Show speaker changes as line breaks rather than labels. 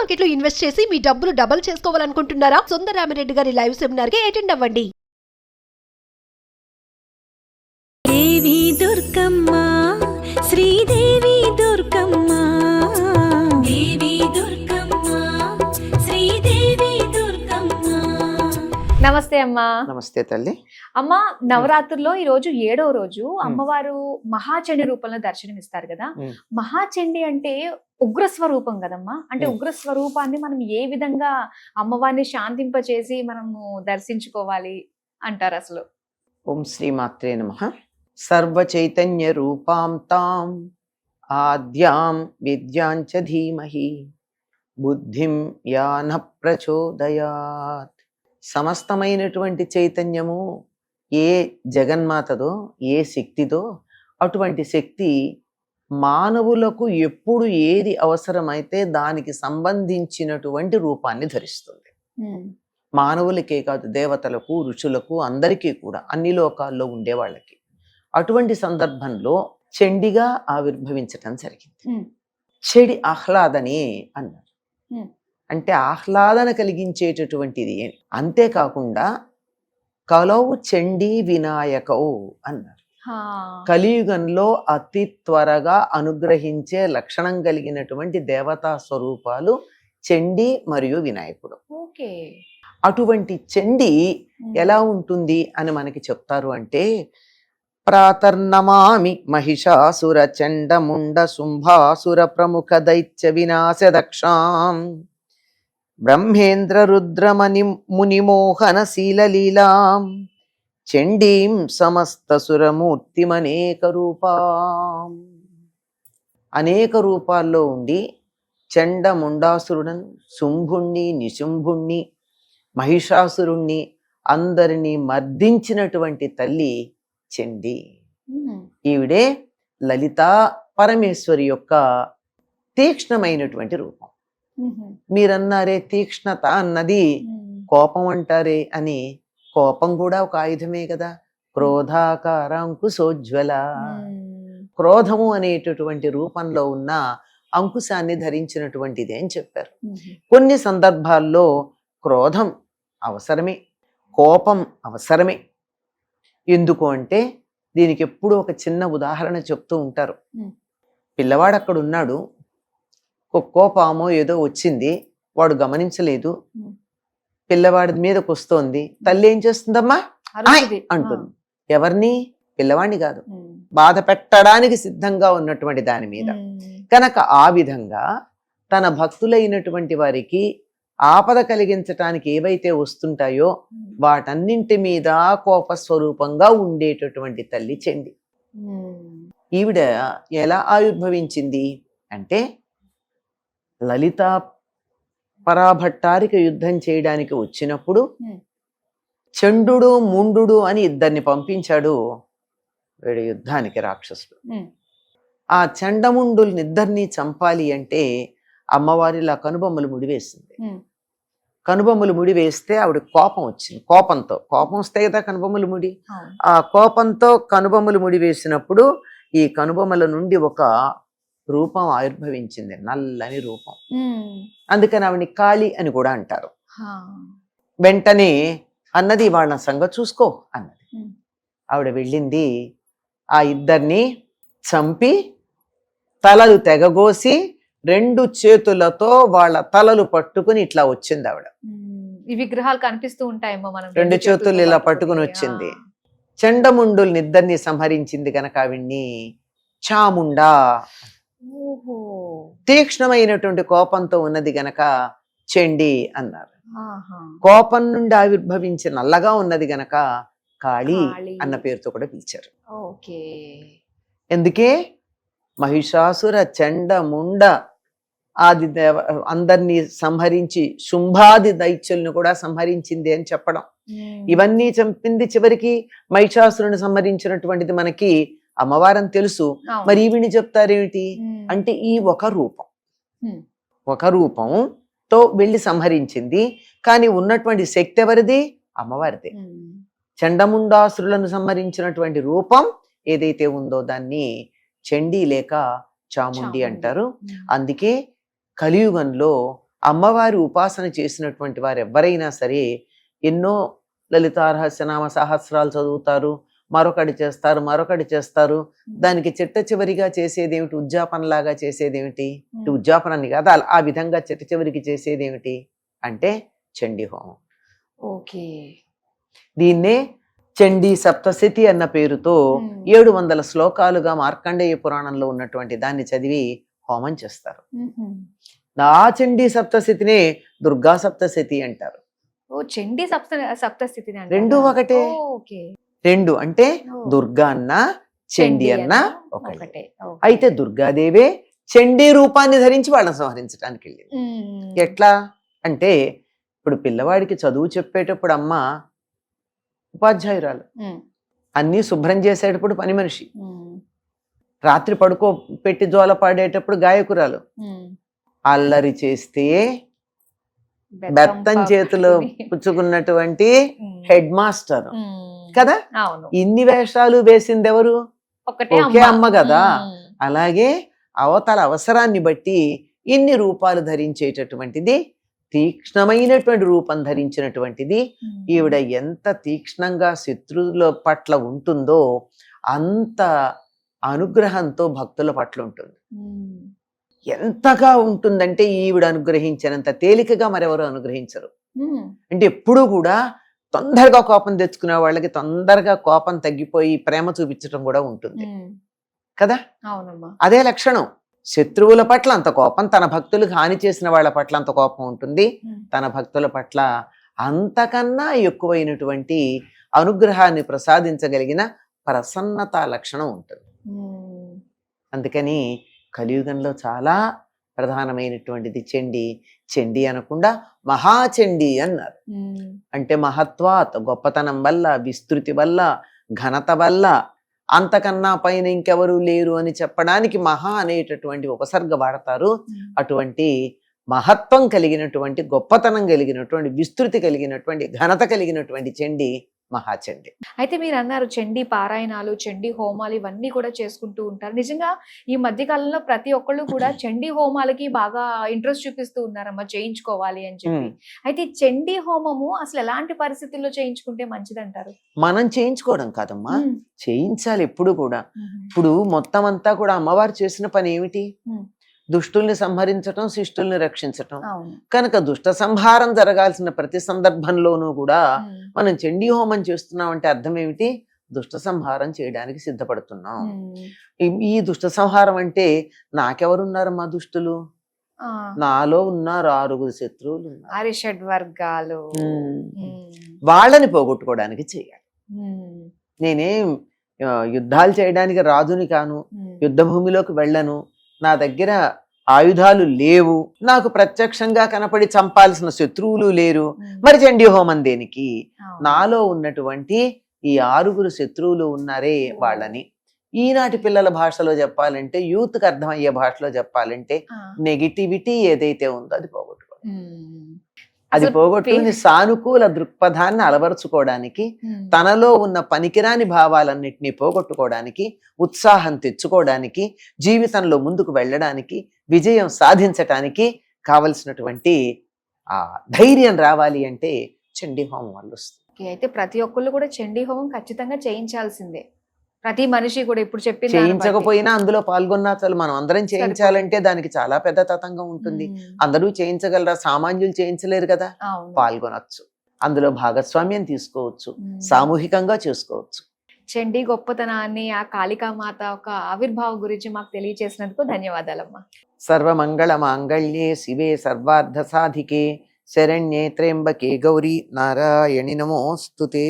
Market లో invest చేసి మీ డబ్బులు డబుల్ చేసుకోవాలనుకుంటున్నారా? సుందరరామిరెడ్డి గారి లైవ్ సెమినార్ కి అటెండ్ అవ్వండి.
దేవి దుర్గమ్మ, శ్రీదేవి దుర్గమ్మ, దేవి దుర్గమ్మ, శ్రీదేవి దుర్గమ్మ.
నమస్తే అమ్మా.
నమస్తే తల్లి.
అమ్మ, నవరాత్రుల్లో ఈ రోజు 7వ రోజు అమ్మవారు మహాచండి రూపంలో దర్శనం ఇస్తారు కదా. మహాచండి అంటే ఉగ్ర స్వరూపం కదమ్మా. అంటే ఉగ్ర స్వరూపాన్ని మనం ఏ విధంగా అమ్మవారిని శాంతింపచేసి మనము దర్శించుకోవాలి అంటారు అసలు?
ఓం శ్రీ మాత్రే నమః. సర్వ చైతన్య రూపాం తాం ఆద్యాం విద్యాంచ ధీమహి బుద్ధిం యాన ప్రచోదయాత్. సమస్తమైనటువంటి చైతన్యము ఏ జగన్మాతదో, ఏ శక్తిదో, అటువంటి శక్తి మానవులకు ఎప్పుడు ఏది అవసరమైతే దానికి సంబంధించినటువంటి రూపాన్ని ధరిస్తుంది. మానవులకే కాదు, దేవతలకు, ఋషులకు, అందరికీ కూడా, అన్ని లోకాల్లో ఉండే వాళ్ళకి. అటువంటి సందర్భంలో చండిగా ఆవిర్భవించటం జరిగింది. చెడి ఆహ్లాదని అన్నారు. అంటే ఆహ్లాదన కలిగించేటటువంటిది. అంతేకాకుండా కలౌ చండీ వినాయకౌ అన్నారు. కలియుగంలో అతి త్వరగా అనుగ్రహించే లక్షణం కలిగినటువంటి దేవతా స్వరూపాలు చండీ మరియు వినాయకుడు. అటువంటి చండీ ఎలా ఉంటుంది అని మనకి చెప్తారు అంటే, ప్రాతర్నమామి మహిషాసుర చండముండ శుంభాసుర ప్రముఖ దైత్య వినాశ దక్షాం బ్రహ్మేంద్ర రుద్రమణి మునిమోహన శీలలీలాం చండీం సమస్త సురమూర్తిమనేక రూపాం. అనేక రూపాల్లో ఉండి చండముండాసురుడన్, శుంభుణ్ణి, నిశుంభుణ్ణి, మహిషాసురుణ్ణి అందరినీ మర్దించినటువంటి తల్లి చండి. ఈవిడే లలితా పరమేశ్వరి యొక్క తీక్ష్ణమైనటువంటి రూపం. మీరన్నారే తీక్ష్ణత అన్నది కోపం అంటారే అని, కోపం కూడా ఒక ఆయుధమే కదా. క్రోధాకారాంకుశోజ్వల. క్రోధము అనేటటువంటి రూపంలో ఉన్న అంకుశాన్ని ధరించినటువంటిది అని చెప్పారు. కొన్ని సందర్భాల్లో క్రోధం అవసరమే, కోపం అవసరమే. ఎందుకు అంటే దీనికి ఎప్పుడూ ఒక చిన్న ఉదాహరణ చెప్తూ ఉంటారు. పిల్లవాడు అక్కడ ఉన్నాడు, కుక్కో పామో ఏదో వచ్చింది, వాడు గమనించలేదు, పిల్లవాడి మీదకి వస్తోంది. తల్లి ఏం చేస్తుందమ్మా అంటుంది. ఎవరిని? పిల్లవాడిని కాదు, బాధ పెట్టడానికి సిద్ధంగా ఉన్నటువంటి దాని మీద. కనుక ఆ విధంగా తన భక్తులైనటువంటి వారికి ఆపద కలిగించటానికి ఏవైతే వస్తుంటాయో వాటన్నింటి మీద కోపస్వరూపంగా ఉండేటటువంటి తల్లి చండి. ఈవిడ ఎలా ఆవిర్భవించింది అంటే, లలితా పరాభట్టారిక యుద్ధం చేయడానికి వచ్చినప్పుడు చండు ముండు అని ఇద్దరిని పంపించాడు వీడు యుద్ధానికి, రాక్షసుడు. ఆ చండముండుల్ని ఇద్దరిని చంపాలి అంటే అమ్మవారిలా కనుబొమ్మలు ముడివేసింది. కనుబొమ్మలు ముడి వేస్తే ఆవిడ కోపం వచ్చింది. కోపం వస్తే కదా కనుబొమ్మలు ముడి. ఆ కోపంతో కనుబొమ్మలు ముడి వేసినప్పుడు ఈ కనుబొమ్మల నుండి ఒక రూపం ఆవిర్భవించింది, నల్లని రూపం. అందుకని ఆవిడని కాళి అని కూడా అంటారు. వెంటనే అన్నది, వాళ్ళ సంగతి చూసుకో అన్నది. ఆవిడ వెళ్ళింది, ఆ ఇద్దరిని చంపి తలలు తెగగోసి 2 చేతులతో వాళ్ళ తలలు పట్టుకుని ఇట్లా వచ్చింది ఆవిడ.
ఈ విగ్రహాలు కనిపిస్తూ ఉంటాయేమో, మనం
2 చేతులు ఇలా పట్టుకుని వచ్చింది. చండముండుల్ని ఇద్దరిని సంహరించింది కనుక ఆవిడ్ని చాముండా. తీక్ష్ణమైనటువంటి కోపంతో ఉన్నది గనక చండి అన్నారు. కోపం నుండి ఆవిర్భవించి నల్లగా ఉన్నది గనక కాళీ అన్న పేరుతో కూడా పిలిచారు. ఎందుకే? మహిషాసుర చండ ముండ ఆది దేవ అందరినీ సంహరించి శుంభాది దైత్యులను కూడా సంహరించింది అని చెప్పడం. ఇవన్నీ చంపింది చివరికి మహిషాసురుని సంహరించినటువంటిది మనకి అమ్మవారని తెలుసు. మరి ఈవిని చెప్తారేమిటి అంటే, ఈ ఒక రూపంతో వెళ్ళి సంహరించింది. కానీ ఉన్నటువంటి శక్తి ఎవరిది? అమ్మవారిదే. చండముండాసురులను సంహరించినటువంటి రూపం ఏదైతే ఉందో దాన్ని చండీ లేక చాముండి అంటారు. అందుకే కలియుగంలో అమ్మవారి ఉపాసన చేసినటువంటి వారు ఎవరైనా సరే ఎన్నో లలితా రహస్యనామ సహస్రాలు చదువుతారు, మరొకటి చేస్తారు. దానికి చిట్ట చివరిగా చేసేదేమిటి? ఉద్యాపనలాగా చేసేదేమిటి? ఉద్యాపనని కాదు, ఆ విధంగా చిట్ట చివరికి చేసేదేమిటి అంటే చండీ హోమం.
ఓకే.
దీన్నే చండీ సప్తశతి అన్న పేరుతో 700 శ్లోకాలుగా మార్కండేయ పురాణంలో ఉన్నటువంటి దాన్ని చదివి హోమం చేస్తారు. ఆ చండీ సప్తశతినే దుర్గా సప్తశతి అంటారు.
ఓ చండీ సప్తస్థితి
రెండు ఒకటే.
ఓకే.
రెండు అంటే దుర్గా అన్న చండీ అన్న ఒకటే. అయితే దుర్గాదేవే చండీ రూపాన్ని ధరించి వాళ్ళని సంహరించడానికి వెళ్ళింది. ఎట్లా అంటే ఇప్పుడు పిల్లవాడికి చదువు చెప్పేటప్పుడు అమ్మ ఉపాధ్యాయురాలు, అన్నీ శుభ్రం చేసేటప్పుడు పని మనిషి, రాత్రి పడుకో పెట్టి జోల పాడేటప్పుడు గాయకురాలు, అల్లరి చేస్తే బెత్తం చేతిలో పుచ్చుకున్నటువంటి హెడ్ మాస్టర్ కదా. ఇన్ని వేషాలు వేసింది ఎవరు? ఒకే అమ్మ కదా. అలాగే అవతల అవసరాన్ని బట్టి ఇన్ని రూపాలు ధరించేటటువంటిది, తీక్ష్ణమైనటువంటి రూపం ధరించినటువంటిది. ఈవిడ ఎంత తీక్ష్ణంగా శత్రువుల పట్ల ఉంటుందో అంత అనుగ్రహంతో భక్తుల పట్ల ఉంటుంది. ఎంతగా ఉంటుందంటే ఈవిడ అనుగ్రహించినంత తేలికగా మరెవరు అనుగ్రహించరు. అంటే ఎప్పుడూ కూడా తొందరగా కోపం తెచ్చుకునే వాళ్ళకి తొందరగా కోపం తగ్గిపోయి ప్రేమ చూపించడం కూడా ఉంటుంది కదా. అదే లక్షణం. శత్రువుల పట్ల అంత కోపం, తన భక్తులకు హాని చేసిన వాళ్ళ పట్ల అంత కోపం ఉంటుంది, తన భక్తుల పట్ల అంతకన్నా ఎక్కువైనటువంటి అనుగ్రహాన్ని ప్రసాదించగలిగిన ప్రసన్నత లక్షణం ఉంటుంది. అందుకని కలియుగంలో చాలా ప్రధానమైనటువంటిది చండీ. చండీ అనకుండా మహాచండీ అన్నారు. అంటే మహత్వాత్, గొప్పతనం వల్ల, విస్తృతి వల్ల, ఘనత వల్ల, అంతకన్నా పైన ఇంకెవరూ లేరు అని చెప్పడానికి మహా అనేటటువంటి ఉపసర్గ వాడతారు. అటువంటి మహత్వం కలిగినటువంటి, గొప్పతనం కలిగినటువంటి, విస్తృతి కలిగినటువంటి, ఘనత కలిగినటువంటి చండీ మహాచండీ.
అయితే మీరు అన్నారు చండీ పారాయణాలు, చండీ హోమాలు ఇవన్నీ కూడా చేసుకుంటూ ఉంటారు. నిజంగా ఈ మధ్య కాలంలో ప్రతి ఒక్కళ్ళు కూడా చండీ హోమాలకి బాగా ఇంట్రెస్ట్ చూపిస్తూ ఉన్నారమ్మా, చేయించుకోవాలి అని చెప్పి. అయితే చండీ హోమము అసలు ఎలాంటి పరిస్థితుల్లో చేయించుకుంటే మంచిదంటారు?
మనం చేయించుకోవడం కాదమ్మా, చేయించాలి ఎప్పుడు కూడా. ఇప్పుడు మొత్తం అంతా కూడా అమ్మవారు చేసిన పని ఏమిటి? దుష్టుల్ని సంహరించటం, శిష్టుల్ని రక్షించటం. కనుక దుష్ట సంహారం జరగాల్సిన ప్రతి సందర్భంలోనూ కూడా మనం చండీ హోమం చేస్తున్నాం అంటే అర్థం ఏమిటి? దుష్ట సంహారం చేయడానికి సిద్ధపడుతున్నాం. ఈ దుష్ట సంహారం అంటే నాకెవరున్నారమ్మా దుష్టులు? నాలో ఉన్నారు 6 శత్రువులు,
వర్గాలు.
వాళ్ళని పోగొట్టుకోవడానికి చేయాలి. నేనేం యుద్ధాలు చేయడానికి రాజుని కాను, యుద్ధ భూమిలోకి వెళ్ళను, నా దగ్గర ఆయుధాలు లేవు, నాకు ప్రత్యక్షంగా కనపడి చంపాల్సిన శత్రువులు లేరు, మరి చండీ హోమం దేనికి? నాలో ఉన్నటువంటి ఈ 6 శత్రువులు ఉన్నారే వాళ్ళని, ఈనాటి పిల్లల భాషలో చెప్పాలంటే, యూత్ కి అర్థమయ్యే భాషలో చెప్పాలంటే, నెగిటివిటీ ఏదైతే ఉందో అది పోగొట్టుకోవాలి. అది పోగొట్టుకుని సానుకూల దృక్పథాన్ని అలవరుచుకోవడానికి, తనలో ఉన్న పనికిరాని భావాలన్నిటినీ పోగొట్టుకోవడానికి, ఉత్సాహం తెచ్చుకోవడానికి, జీవితంలో ముందుకు వెళ్ళడానికి, విజయం సాధించటానికి కావలసినటువంటి ఆ ధైర్యం రావాలి అంటే చండీ హోమం వల్ల వస్తుంది.
అయితే ప్రతి ఒక్కళ్ళు కూడా చండీ హోమం ఖచ్చితంగా చేయించాల్సిందే. ప్రతి మనిషి కూడా ఇప్పుడు చెప్పి
చేయించకపోయినా అందులో పాల్గొన్నా చాలు. మనం అందరం చేయించాలంటే దానికి చాలా పెద్ద తతంగం ఉంటుంది. అందరూ చేయించగలరా? సామాన్యులు చేయించలేరు కదా. పాల్గొనొచ్చు, అందులో భాగస్వామ్యం తీసుకోవచ్చు, సామూహికంగా చేసుకోవచ్చు.
చండీ గొప్పతనాన్ని, ఆ కాళికామాత ఒక ఆవిర్భావం గురించి మాకు తెలియజేసినందుకు ధన్యవాదాలమ్మా.
సర్వమంగళ మాంగళ్యే శివే సర్వార్థ సాధికే శరణ్యే త్ర్యంబకే గౌరీ నారాయణి నమోస్తుతే.